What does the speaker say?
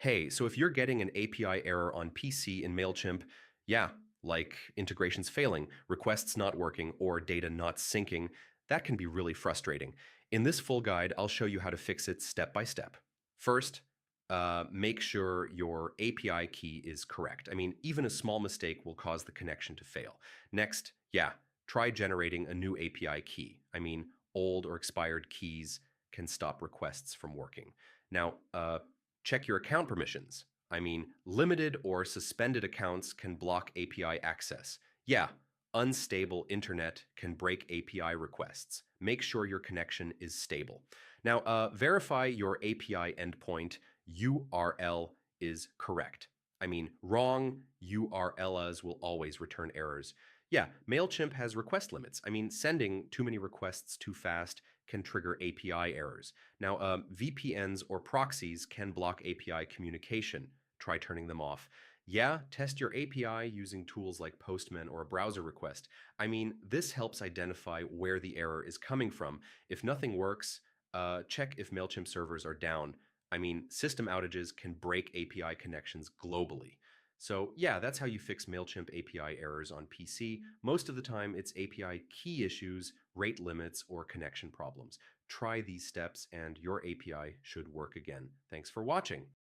Hey, so if you're getting an API error on PC in Mailchimp, yeah, like integrations failing, requests not working, or data not syncing, that can be really frustrating. In this full guide, I'll show you how to fix it step by step. First, make sure your API key is correct. I mean, even a small mistake will cause the connection to fail. Next, yeah, try generating a new API key. I mean, old or expired keys can stop requests from working. Now, check your account permissions. I mean, limited or suspended accounts can block API access. Yeah, unstable internet can break API requests. Make sure your connection is stable. Now, verify your API endpoint URL is correct. I mean, wrong URLs will always return errors. Yeah, Mailchimp has request limits. I mean, sending too many requests too fast can trigger API errors. Now, VPNs or proxies can block API communication. Try turning them off. Yeah, test your API using tools like Postman or a browser request. I mean, this helps identify where the error is coming from. If nothing works, check if Mailchimp servers are down. I mean, system outages can break API connections globally. So yeah, that's how you fix Mailchimp API errors on PC. Most of the time, it's API key issues, rate limits, or connection problems. Try these steps and your API should work again. Thanks for watching.